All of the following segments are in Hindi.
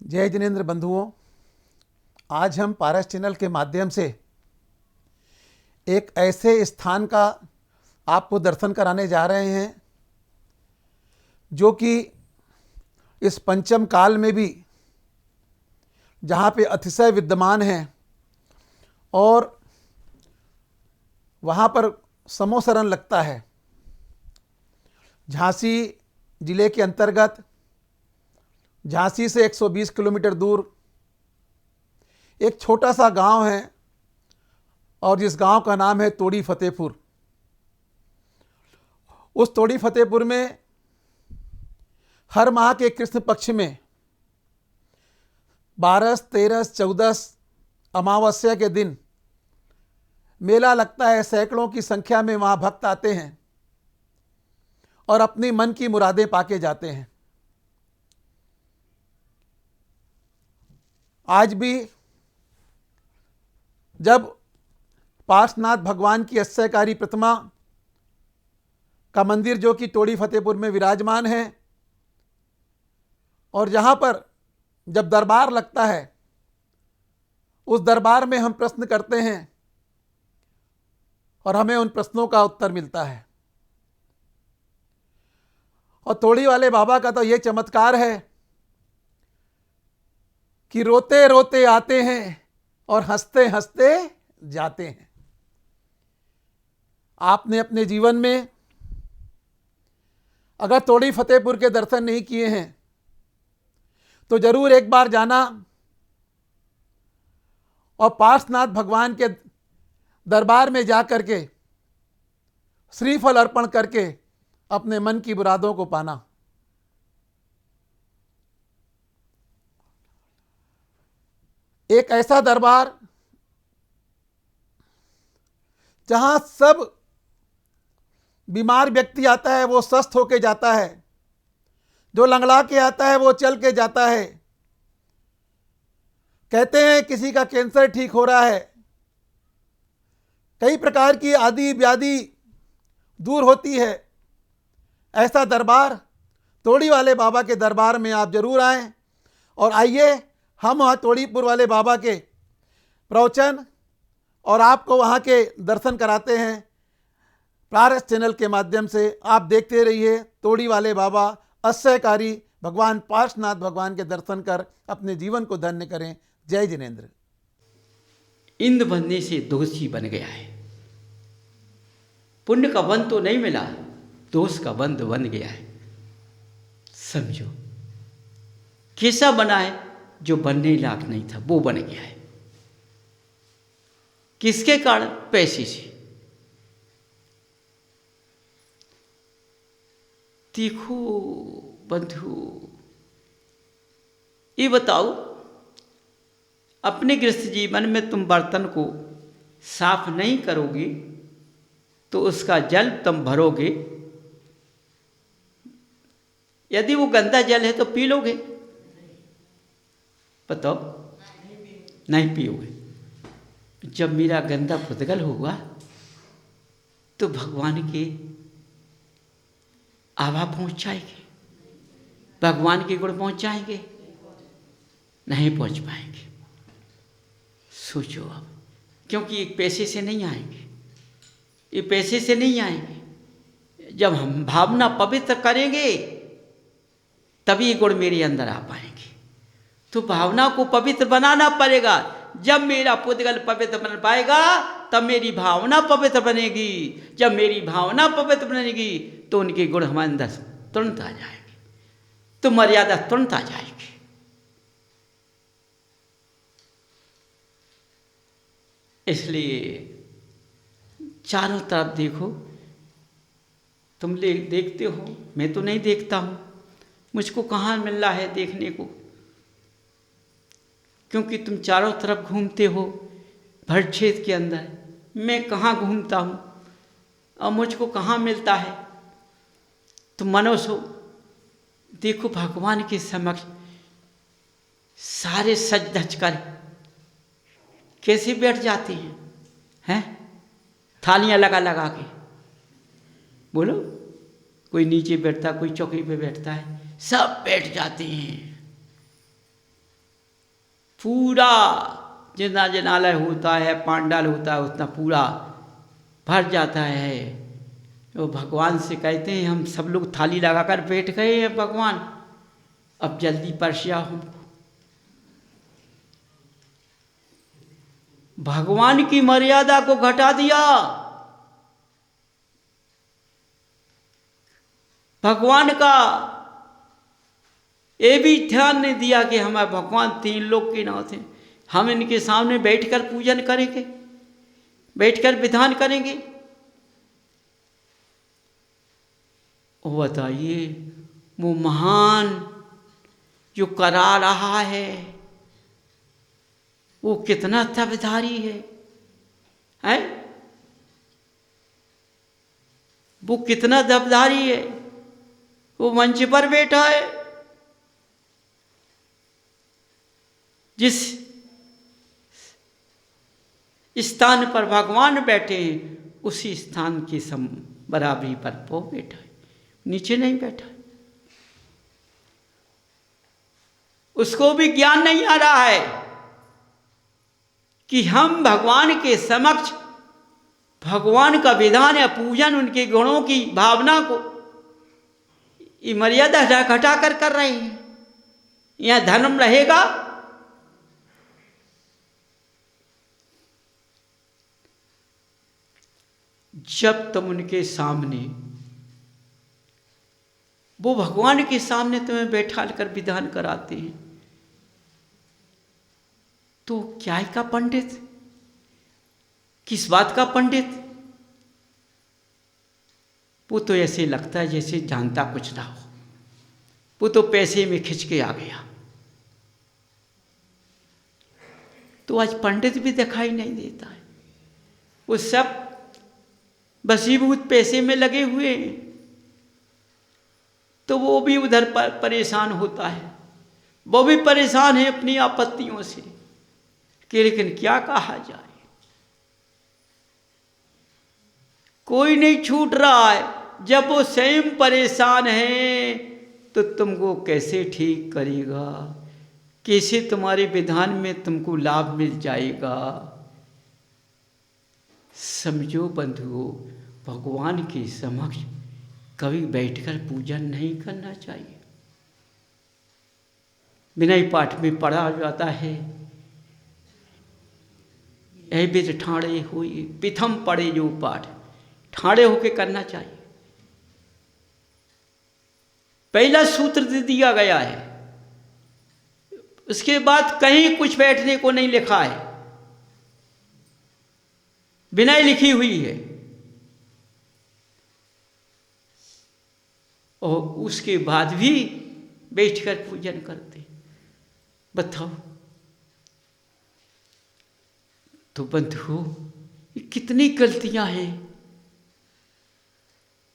जय जिनेंद्र बंधुओं, आज हम पारस चैनल के माध्यम से एक ऐसे स्थान का आपको दर्शन कराने जा रहे हैं जो कि इस पंचम काल में भी जहाँ पे अतिशय विद्यमान है और वहाँ पर समोसरण लगता है। झांसी जिले के अंतर्गत झांसी से 120 किलोमीटर दूर एक छोटा सा गांव है और जिस गांव का नाम है तोड़ी फतेहपुर। उस तोड़ी फतेहपुर में हर माह के कृष्ण पक्ष में 12, 13, 14 अमावस्या के दिन मेला लगता है। सैकड़ों की संख्या में वहाँ भक्त आते हैं और अपनी मन की मुरादें पाके जाते हैं। आज भी जब पार्श्वनाथ भगवान की अश्चर्यकारी प्रतिमा का मंदिर जो कि तोड़ी फतेहपुर में विराजमान है और जहाँ पर जब दरबार लगता है, उस दरबार में हम प्रश्न करते हैं और हमें उन प्रश्नों का उत्तर मिलता है। और तोड़ी वाले बाबा का तो ये चमत्कार है कि रोते रोते आते हैं और हंसते हंसते जाते हैं। आपने अपने जीवन में अगर तोड़ी फतेहपुर के दर्शन नहीं किए हैं तो जरूर एक बार जाना और पार्श्वनाथ भगवान के दरबार में जा करके श्रीफल अर्पण करके अपने मन की मुरादों को पाना। एक ऐसा दरबार जहां सब बीमार व्यक्ति आता है वो स्वस्थ होके जाता है, जो लंगड़ा के आता है वो चल के जाता है। कहते हैं किसी का कैंसर ठीक हो रहा है, कई प्रकार की आदि व्याधि दूर होती है। ऐसा दरबार तोड़ी वाले बाबा के दरबार में आप जरूर आएं और आइए हम वहाँ तोड़ीपुर वाले बाबा के प्रवचन और आपको वहाँ के दर्शन कराते हैं पारस चैनल के माध्यम से। आप देखते रहिए तोड़ी वाले बाबा अश्चर्यकारी भगवान पार्श्वनाथ भगवान के दर्शन कर अपने जीवन को धन्य करें। जय जिनेंद्र। इंद्र बनने से दोषी बन गया है। पुण्य का वन तो नहीं मिला, दोष का बंध बन गया है। समझो कैसा बना है, जो बनने लायक नहीं था वो बन गया है। किसके कारण? पैसे से। देखो बंधु, ये बताओ अपने गृहस्थ जीवन में तुम बर्तन को साफ नहीं करोगे तो उसका जल तुम भरोगे। यदि वो गंदा जल है तो पी लोगे? बताओ, नहीं पियोगे। जब मेरा गंदा पुद्गल होगा तो भगवान के आभा पहुंच जाएगी, भगवान के गुण पहुंच जाएंगे? नहीं पहुंच पाएंगे। सोचो अब, क्योंकि ये पैसे से नहीं आएंगे, ये पैसे से नहीं आएंगे। जब हम भावना पवित्र करेंगे तभी ये गुण मेरे अंदर आ पाएंगे। तो भावना को पवित्र बनाना पड़ेगा। जब मेरा पुद्गल पवित्र बन पाएगा तब मेरी भावना पवित्र बनेगी। जब मेरी भावना पवित्र बनेगी तो उनके गुण हमारे अंदर तुरंत आ जाएंगे, तो मर्यादा तुरंत आ जाएगी। इसलिए चारों तरफ देखो। तुम देखते हो, मैं तो नहीं देखता हूँ। मुझको कहाँ मिल रहा है देखने को? क्योंकि तुम चारों तरफ घूमते हो भर क्षेत्र के अंदर। मैं कहाँ घूमता हूँ और मुझको कहाँ मिलता है? तुम मनुष्य हो। देखो भगवान के समक्ष सारे सज धज कर कैसे बैठ जाते हैं, थालियां लगा लगा के। बोलो, कोई नीचे बैठता, कोई चौकी पे बैठता है, सब बैठ जाते हैं। पूरा जितना जनालय होता है, पांडाल होता है, उतना पूरा भर जाता है। वो भगवान से कहते हैं, हम सब लोग थाली लगाकर बैठ गए हैं, भगवान अब जल्दी परसिया हमको। भगवान की मर्यादा को घटा दिया। भगवान का ये भी ध्यान नहीं दिया कि हमारे भगवान 3 लोग के नाथ हैं, हम इनके सामने बैठकर पूजन करेंगे, बैठकर विधान करेंगे। वो बताइए, वो महान जो करा रहा है वो कितना तबधारी है, हैं? वो कितना दबधारी है। वो मंच पर बैठा है, जिस स्थान पर भगवान बैठे हैं उसी स्थान की बराबरी पर वो बैठा है, नीचे नहीं बैठा है। उसको भी ज्ञान नहीं आ रहा है कि हम भगवान के समक्ष भगवान का विधान या पूजन, उनके गुणों की भावना को ये मर्यादा घटा कर रहे हैं। यह धर्म रहेगा। जब तुम उनके सामने, वो भगवान के सामने तुम्हें बैठा कर विधान कराते हैं, तो क्या का पंडित, किस बात का पंडित? वो तो ऐसे लगता है जैसे जानता कुछ ना हो। वो तो पैसे में खिंच के आ गया। तो आज पंडित भी दिखाई नहीं देता है। वो सब बसीभूत पैसे में लगे हुए हैं। तो वो भी उधर पर परेशान होता है। वो भी परेशान है अपनी आपत्तियों से कि लेकिन क्या कहा जाए, कोई नहीं छूट रहा है। जब वो स्वयं परेशान है तो तुमको कैसे ठीक करेगा, कैसे तुम्हारे विधान में तुमको लाभ मिल जाएगा। समझो बंधुओं, भगवान के समक्ष कभी बैठकर पूजन नहीं करना चाहिए। विनय पाठ में पढ़ा जाता है, ऐबिर ठाणे हुई पिथम पढ़े जो पाठ, ठाणे होके करना चाहिए। पहला सूत्र दे दिया गया है, उसके बाद कहीं कुछ बैठने को नहीं लिखा है। विनय लिखी हुई है और उसके बाद भी बैठकर पूजन करते। बताओ तो बंधुओं, कितनी गलतियां हैं।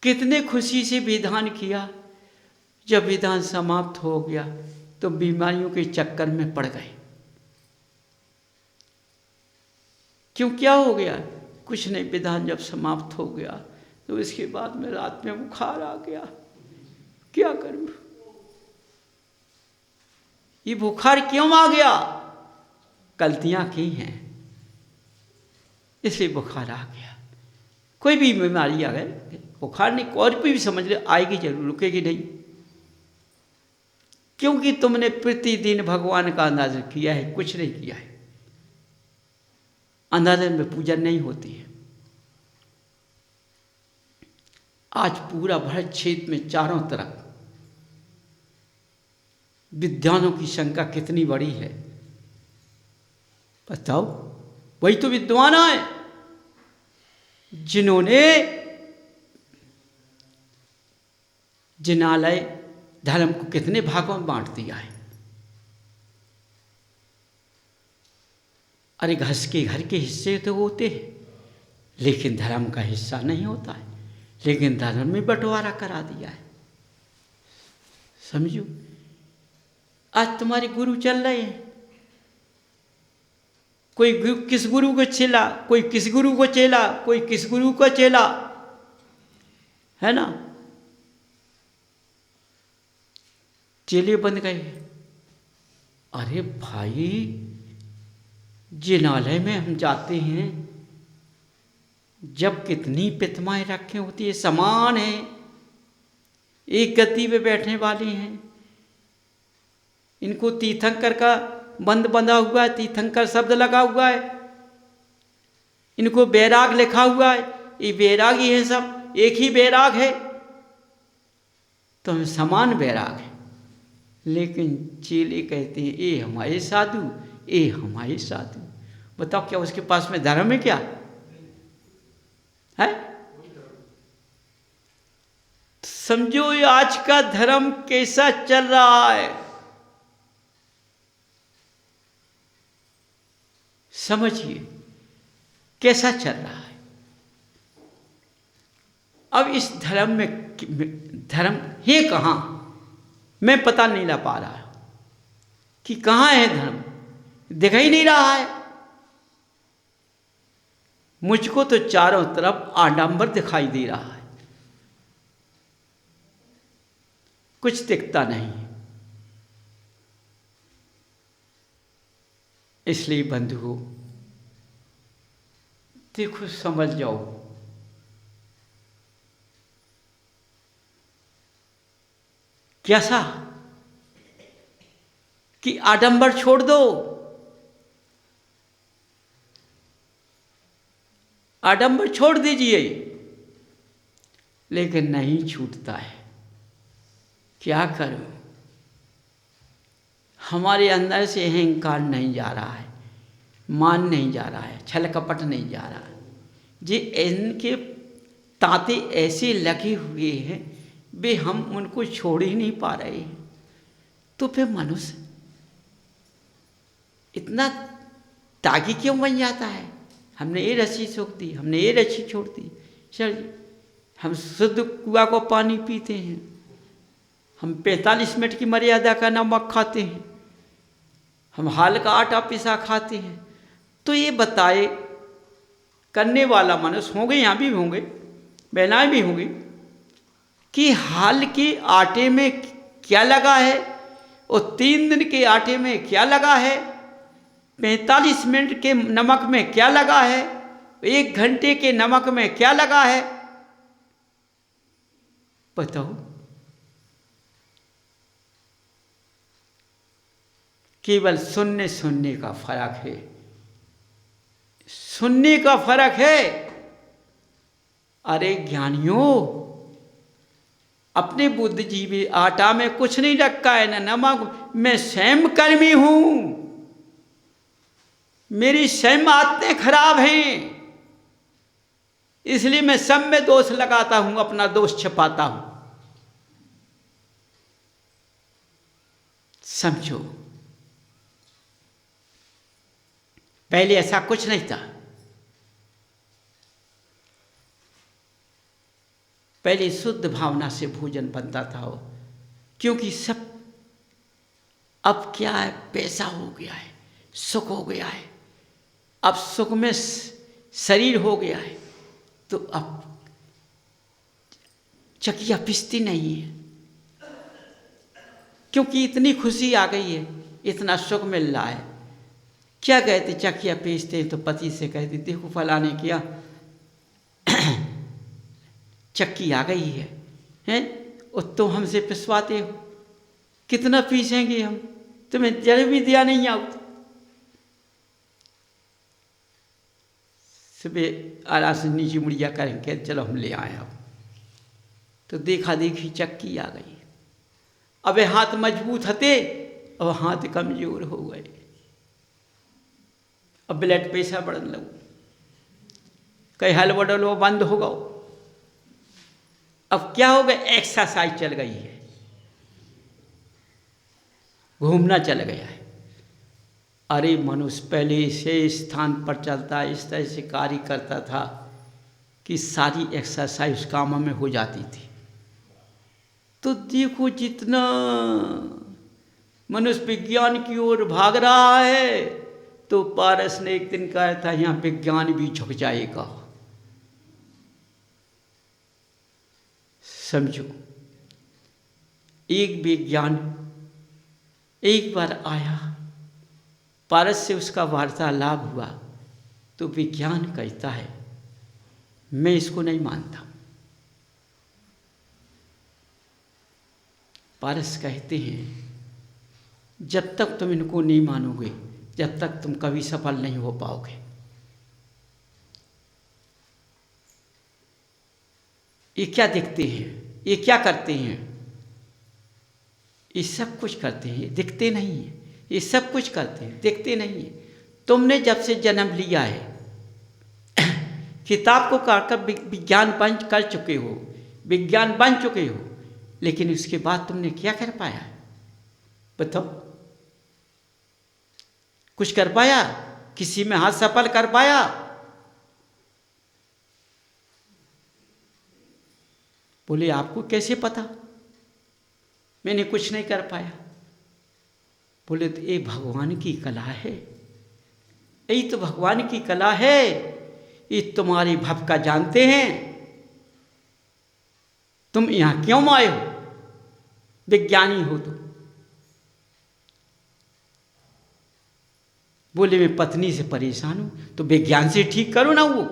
कितने खुशी से विधान किया, जब विधान समाप्त हो गया तो बीमारियों के चक्कर में पड़ गए। क्यों, क्या हो गया? कुछ नहीं, विधान जब समाप्त हो गया तो इसके बाद में रात में बुखार आ गया, क्या करूं? ये बुखार क्यों आ गया? गलतियां की हैं, इसलिए बुखार आ गया। कोई भी बीमारी आ गई, बुखार नहीं, और भी समझ ले आएगी जरूर, रुकेगी नहीं। क्योंकि तुमने प्रतिदिन भगवान का अंदाजा किया है, कुछ नहीं किया है। अंदाजे में पूजन नहीं होती है। आज पूरा भारत क्षेत्र में चारों तरफ विद्वानों की संख्या कितनी बड़ी है, बताओ। वही तो विद्वान है जिन्होंने जिनालय धर्म को कितने भागों में बांट दिया है। अरे घस के घर के हिस्से तो होते हैं, लेकिन धर्म का हिस्सा नहीं होता है। लेकिन धर्म में बंटवारा करा दिया है। समझो, आज तुम्हारे गुरु चल रहे हैं, कोई किस गुरु को चेला, कोई किस गुरु को चेला, कोई किस गुरु को चेला, है ना। चेले बन गए। अरे भाई, जिनालय में हम जाते हैं जब कितनी प्रतिमाएं रखी होती है, समान है, एक गद्दी पे बैठने वाली हैं। इनको तीर्थंकर का बंद बंधा हुआ है, तीर्थंकर शब्द लगा हुआ है, इनको बैराग लिखा हुआ है, ये बैराग ही है, सब एक ही बैराग है, तो हम समान बैराग है। लेकिन चेले कहते हैं ए हमारे साधु, ए हमारे साधु। बताओ क्या उसके पास में धर्म है क्या है? समझो ये आज का धर्म कैसा चल रहा है, समझिए कैसा चल रहा है। अब इस धर्म में धर्म है कहाँ, मैं पता नहीं ला पा रहा कि कहाँ है धर्म, दिख ही नहीं रहा है मुझको। तो चारों तरफ आडंबर दिखाई दे रहा है, कुछ दिखता नहीं। इसलिए बंधुओं देखो, समझ जाओ, कैसा कि आडंबर छोड़ दो, आडंबर छोड़ दीजिए, लेकिन नहीं छूटता है। क्या करूं, हमारे अंदर से अहंकार नहीं जा रहा है, मान नहीं जा रहा है, छल कपट नहीं जा रहा है। जे इनके तांते ऐसे लगे हुए हैं वे हम उनको छोड़ ही नहीं पा रहे हैं। तो फिर मनुष्य इतना तागी क्यों बन जाता है? हमने ये रस्सी छोड़ दी, हमने ये रस्सी छोड़ दी। चल, हम शुद्ध कुआं को पानी पीते हैं, हम 45 मिनट की मर्यादा का नमक खाते हैं, हम हाल का आटा पिसा खाते हैं। तो ये बताए करने वाला मनुष्य होंगे, यहाँ भी होंगे, बहनाएं भी होंगी, कि हाल के आटे में क्या लगा है और 3 दिन के आटे में क्या लगा है, 45 मिनट के नमक में क्या लगा है, 1 घंटे के नमक में क्या लगा है, बताओ। केवल सुनने सुनने का फर्क है, सुनने का फर्क है। अरे ज्ञानियों, अपने बुद्धिजीवी आटा में कुछ नहीं रखा है, न नमक। मैं स्वयं कर्मी हूं, मेरी स्वयं आदतें खराब हैं, इसलिए मैं सब में दोष लगाता हूं, अपना दोष छिपाता हूं। समझो, पहले ऐसा कुछ नहीं था। पहले शुद्ध भावना से भोजन बनता था वो, क्योंकि सब अब क्या है, पैसा हो गया है, सुख हो गया है, अब सुख में शरीर हो गया है, तो अब चकिया पिसती नहीं है, क्योंकि इतनी खुशी आ गई है, इतना सुख मिल रहा है। क्या कहते, चकिया पीसते हैं तो पति से कहते देखो फलाने किया चक्की आ गई है, हैं, और तुम हमसे पिसवाते हो, कितना पीसेंगे हम, तुम्हें जड़ भी दिया नहीं आओ। सुबह आरा से नीचे मुड़िया करेंगे, चलो हम ले आए। अब तो देखा देखी चक्की आ गई। अब हाथ मजबूत हते, अब हाथ कमजोर हो गए, अब ब्लड प्रेशर बढ़ने लगो, कहीं हल बडलो बंद हो गओ। अब क्या हो गया, एक्सरसाइज चल गई है, घूमना चल गया है। अरे मनुष्य पहले से स्थान पर चलता, इस तरह से कार्य करता था कि सारी एक्सरसाइज काम में हो जाती थी। तो देखो जितना मनुष्य विज्ञान की ओर भाग रहा है, तो पारस ने एक दिन कहा था यहाँ विज्ञान भी झुक जाएगा। समझो, एक विज्ञान एक बार आया पारस से उसका वार्तालाप हुआ तो विज्ञान कहता है मैं इसको नहीं मानता। पारस कहते हैं जब तक तुम इनको नहीं मानोगे जब तक तुम कभी सफल नहीं हो पाओगे। ये क्या दिखते हैं, ये क्या करते हैं, ये सब कुछ करते हैं, दिखते नहीं हैं। ये सब कुछ करते हैं, दिखते नहीं हैं। तुमने जब से जन्म लिया है किताब को काटकर विज्ञान बन कर चुके हो, विज्ञान बन चुके हो, लेकिन उसके बाद तुमने क्या कर पाया? बताओ, कुछ कर पाया? किसी में हाथ सफल कर पाया? बोले आपको कैसे पता? मैंने कुछ नहीं कर पाया। बोले तो ये भगवान की कला है, यही तो भगवान की कला है। ये तुम्हारी भव का जानते हैं। तुम यहां क्यों आए हो? विज्ञानी हो तो। बोले मैं पत्नी से परेशान हूं, तो विज्ञान से ठीक करो ना। वो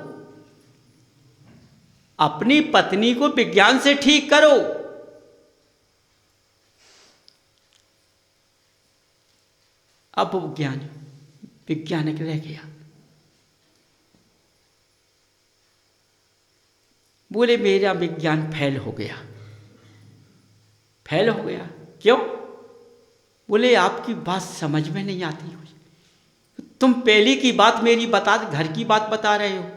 अपनी पत्नी को विज्ञान से ठीक करो। अब विज्ञानिक रह गया। बोले मेरा विज्ञान फेल हो गया। फेल हो गया क्यों? बोले आपकी बात समझ में नहीं आती। तुम पहले की बात मेरी बता, घर की बात बता रहे हो।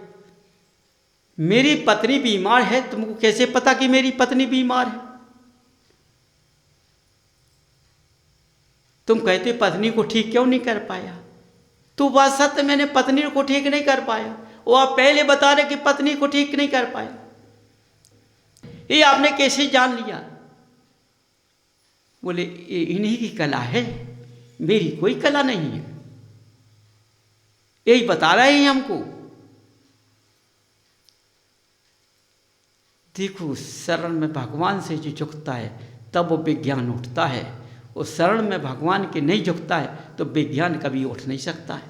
मेरी पत्नी बीमार है, तुमको कैसे पता कि मेरी पत्नी बीमार है? तुम कहते पत्नी को ठीक क्यों नहीं कर पाया? तो बात सत्य, मैंने पत्नी को ठीक नहीं कर पाया। वो आप पहले बता रहे कि पत्नी को ठीक नहीं कर पाया। ये आपने कैसे जान लिया? बोले ये इन्हीं की कला है, मेरी कोई कला नहीं है। यही बता रहे हैं हमको। देखो, शरण में भगवान से जो झुकता है तब वो विज्ञान उठता है। वो शरण में भगवान के नहीं झुकता है तो विज्ञान कभी उठ नहीं सकता है।